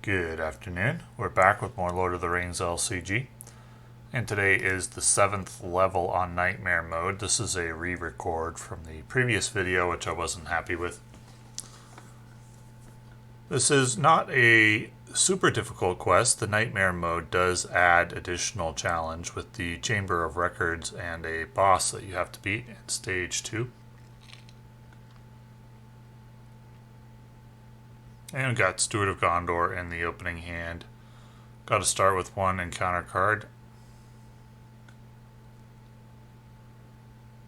Good afternoon. We're back with more Lord of the Rings LCG. And today is the 7th level on Nightmare mode. This is a re-record from the previous video, which I wasn't happy with. This is not a super difficult quest. The Nightmare mode does add additional challenge with the Chamber of Records and a boss that you have to beat in Stage 2. And we got Steward of Gondor in the opening hand. Got to start with one encounter card.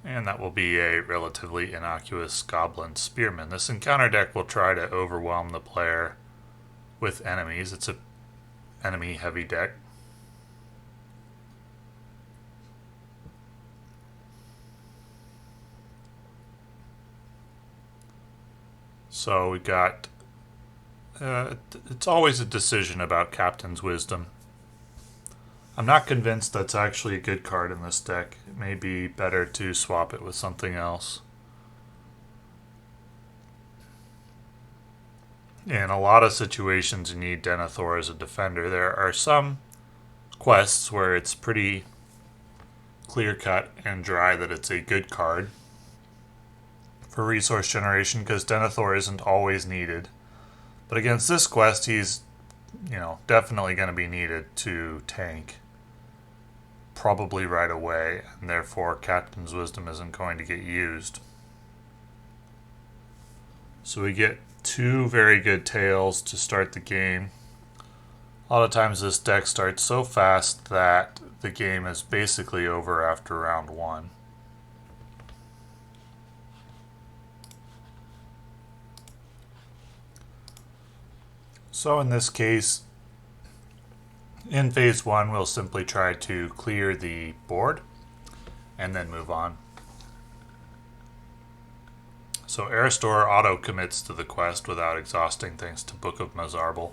And that will be a relatively innocuous Goblin Spearman. This encounter deck will try to overwhelm the player with enemies. It's an enemy heavy deck. So we got it's always a decision about Captain's Wisdom. I'm not convinced that's actually a good card in this deck. It may be better to swap it with something else. In a lot of situations you need Denethor as a defender. There are some quests where it's pretty clear-cut and dry that it's a good card for resource generation because Denethor isn't always needed. But against this quest, he's, definitely going to be needed to tank. Probably right away, and therefore Captain's Wisdom isn't going to get used. So we get two very good tails to start the game. A lot of times this deck starts so fast that the game is basically over after round 1. So in this case, in phase 1, we'll simply try to clear the board and then move on. So Erestor auto-commits to the quest without exhausting thanks to Book of Mazarbel.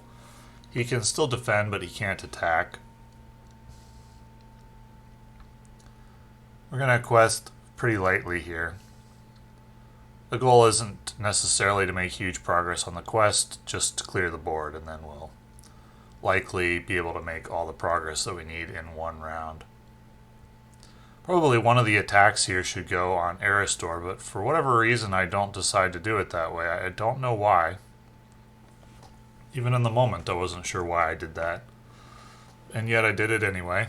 He can still defend, but he can't attack. We're going to quest pretty lightly here. The goal isn't necessarily to make huge progress on the quest, just to clear the board, and then we'll likely be able to make all the progress that we need in one round. Probably one of the attacks here should go on Erestor, but for whatever reason I don't decide to do it that way. I don't know why. Even in the moment I wasn't sure why I did that. And yet I did it anyway.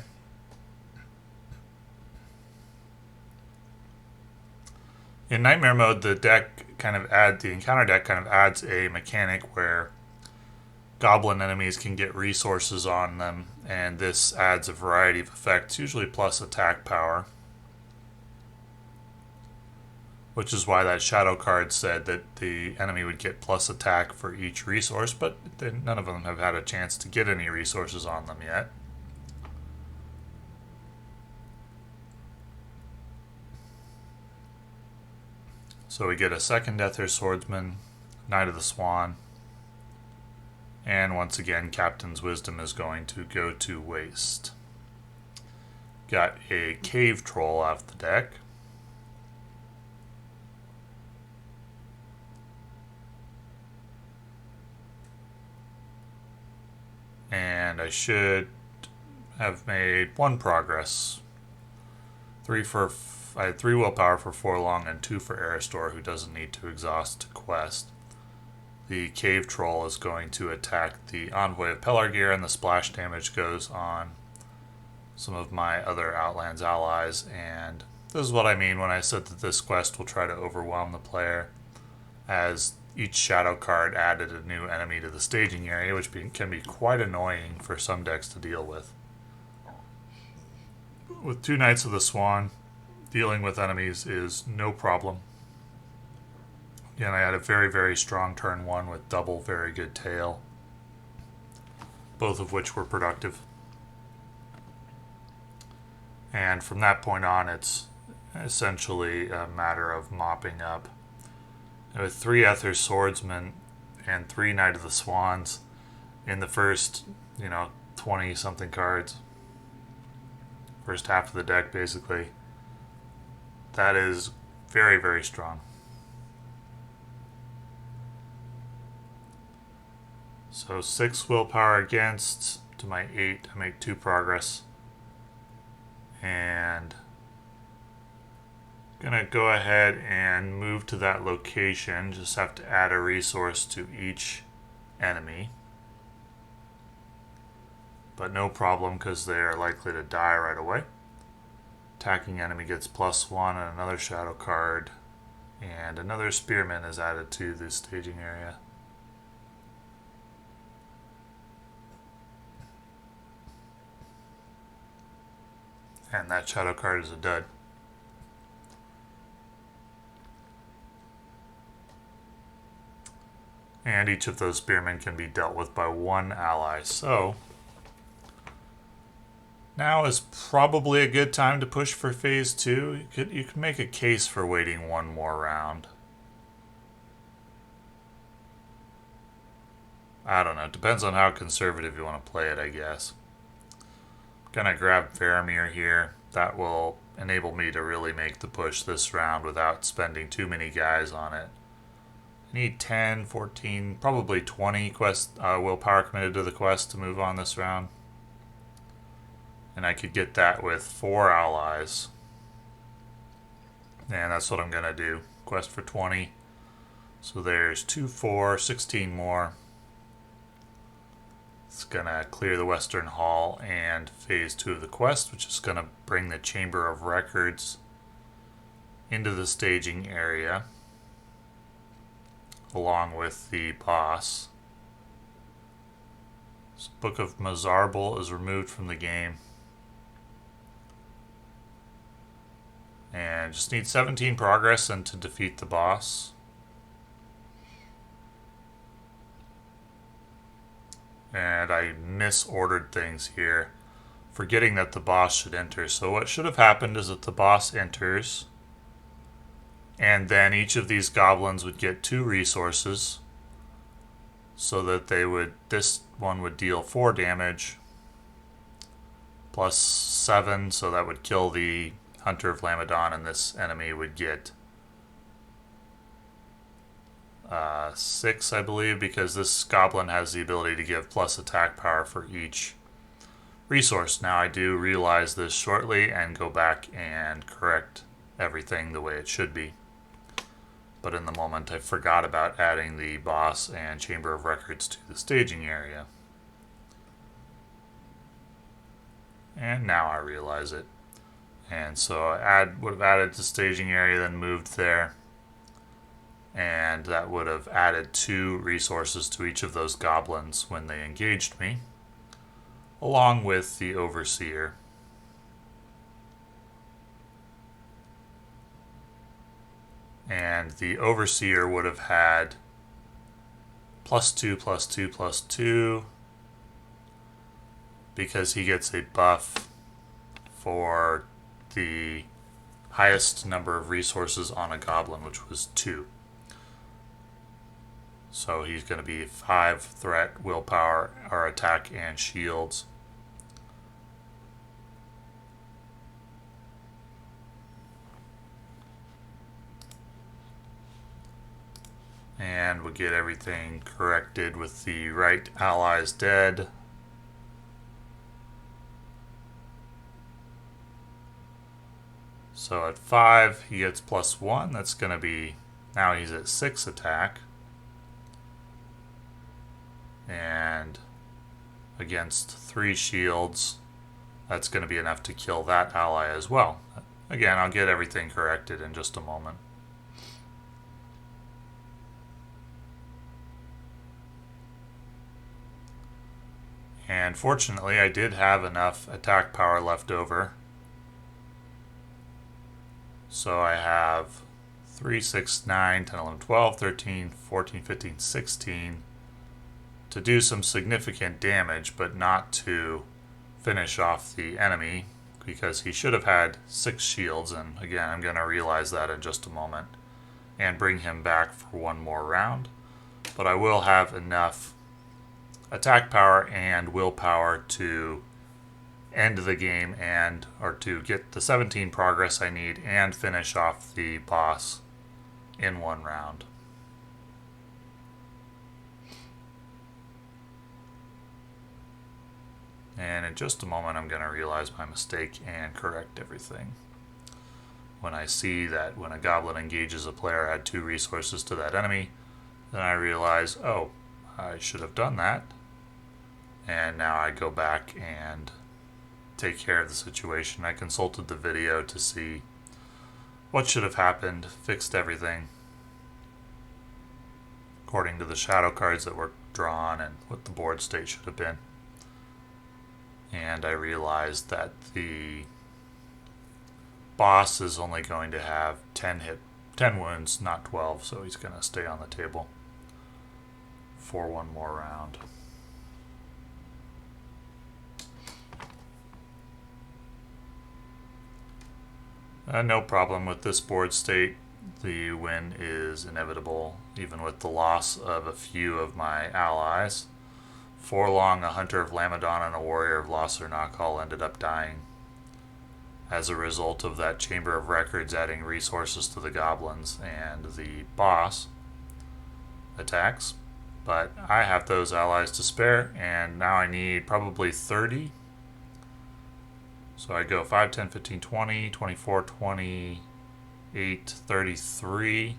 In Nightmare mode, the encounter deck kind of adds a mechanic where goblin enemies can get resources on them, and this adds a variety of effects, usually plus attack power. Which is why that shadow card said that the enemy would get plus attack for each resource, but none of them have had a chance to get any resources on them yet. So we get a second Ethir Swordsman, Knight of the Swan, and once again Captain's Wisdom is going to go to waste. Got a Cave Troll off the deck. And I should have made one progress. I had 3 willpower for Forlong and 2 for Erestor, who doesn't need to exhaust to quest. The Cave Troll is going to attack the Envoy of Pelargir, and the splash damage goes on some of my other Outlands allies. And this is what I mean when I said that this quest will try to overwhelm the player, as each shadow card added a new enemy to the staging area, which can be quite annoying for some decks to deal with. With 2 Knights of the Swan, dealing with enemies is no problem. Again, I had a very, very strong turn 1 with double very good tail, both of which were productive. And from that point on, it's essentially a matter of mopping up. With 3 Ethir Swordsmen and 3 Knight of the Swans in the first, 20-something cards, first half of the deck basically, that is very, very strong. So 6 willpower against to my 8. I make 2 progress. And gonna go ahead and move to that location. Just have to add a resource to each enemy. But no problem because they are likely to die right away. Attacking enemy gets +1 and another shadow card. And another spearman is added to the staging area. And that shadow card is a dud. And each of those spearmen can be dealt with by 1 ally. So now is probably a good time to push for phase 2. You could make a case for waiting 1 more round. I don't know. It depends on how conservative you want to play it, I guess. Gonna grab Faramir here. That will enable me to really make the push this round without spending too many guys on it. I need 10, 14, probably 20 willpower committed to the quest to move on this round. And I could get that with 4 allies. And that's what I'm going to do. Quest for 20. So there's 2, 4, 16 more. It's going to clear the Western Hall and phase 2 of the quest, which is going to bring the Chamber of Records into the staging area, along with the boss. This Book of Mazarbel is removed from the game. And just need 17 progress and to defeat the boss. And I misordered things here, forgetting that the boss should enter. So what should have happened is that the boss enters, and then each of these goblins would get 2 resources, so that this one would deal 4 damage, plus 7, so that would kill the Hunter of Lamedon, and this enemy would get 6, I believe, because this goblin has the ability to give plus attack power for each resource. Now I do realize this shortly and go back and correct everything the way it should be. But in the moment I forgot about adding the boss and Chamber of Records to the staging area. And now I realize it. And so I would have added to staging area, then moved there. And that would have added 2 resources to each of those goblins when they engaged me, along with the Overseer. And the Overseer would have had +2, +2, +2, because he gets a buff for the highest number of resources on a goblin, which was 2. So he's going to be 5 threat, willpower, or attack, and shields. And we'll get everything corrected with the right allies dead. So at 5, he gets +1. That's going to be, now he's at 6 attack. And against 3 shields, that's going to be enough to kill that ally as well. Again, I'll get everything corrected in just a moment. And fortunately, I did have enough attack power left over. So I have 3, 6, 9, 10, 11, 12, 13, 14, 15, 16 to do some significant damage, but not to finish off the enemy, because he should have had 6 shields, and again, I'm going to realize that in just a moment, and bring him back for 1 more round. But I will have enough attack power and willpower to end the game or to get the 17 progress I need and finish off the boss in 1 round. And in just a moment, I'm going to realize my mistake and correct everything. When I see that when a goblin engages a player, add 2 resources to that enemy, then I realize, oh, I should have done that. And now I go back and take care of the situation. I consulted the video to see what should have happened, fixed everything according to the shadow cards that were drawn and what the board state should have been. And I realized that the boss is only going to have 10 wounds, not 12, so he's going to stay on the table for one more round. No problem with this board state. The win is inevitable, even with the loss of a few of my allies. Forlong, a hunter of Lamedon, and a warrior of Lossarnach all ended up dying as a result of that Chamber of Records adding resources to the goblins and the boss attacks. But I have those allies to spare, and now I need probably 30. So I go 5, 10, 15, 20, 24, 28, 33.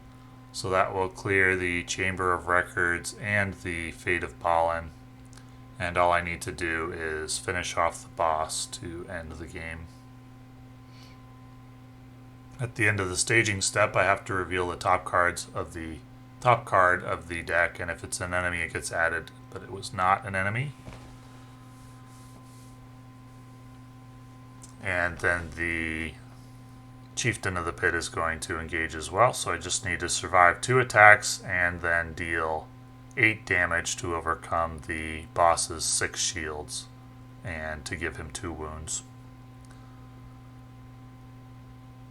So that will clear the Chamber of Records and the Fate of Balin. And all I need to do is finish off the boss to end the game. At the end of the staging step, I have to reveal the top card of the deck, and if it's an enemy, it gets added, but it was not an enemy. And then the Chieftain of the Pit is going to engage as well, so I just need to survive 2 attacks and then deal 8 damage to overcome the boss's 6 shields and to give him 2 wounds.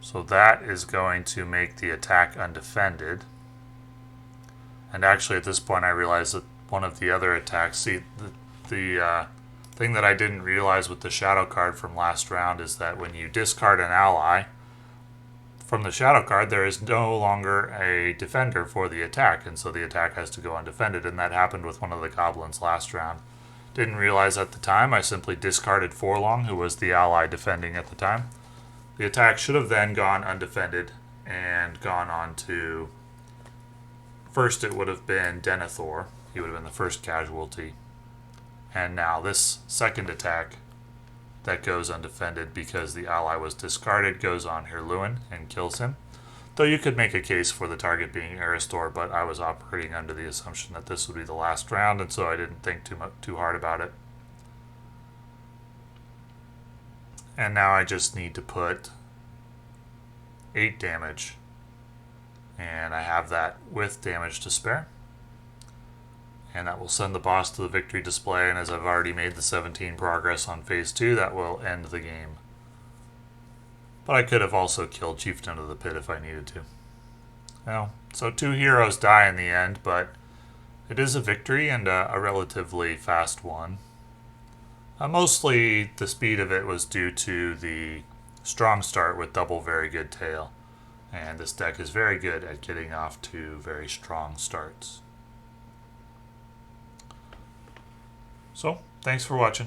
So that is going to make the attack undefended. And actually at this point I realize that one of the other attacks, see, the thing that I didn't realize with the shadow card from last round is that when you discard an ally from the shadow card, there is no longer a defender for the attack, and so the attack has to go undefended, and that happened with one of the goblins last round. Didn't realize at the time. I simply discarded Forlong, who was the ally defending at the time. The attack should have then gone undefended and gone on to... First it would have been Denethor. He would have been the first casualty. And now this second attack that goes undefended because the ally was discarded goes on Hirluin and kills him. Though you could make a case for the target being Erestor, but I was operating under the assumption that this would be the last round, and so I didn't think too hard about it. And now I just need to put 8 damage, and I have that with damage to spare. And that will send the boss to the victory display, and as I've already made the 17 progress on phase 2, that will end the game. But I could have also killed Chieftain of the Pit if I needed to. Well, so 2 heroes die in the end, but it is a victory and a relatively fast one. Mostly the speed of it was due to the strong start with double very good tail. And this deck is very good at getting off to very strong starts. So, thanks for watching.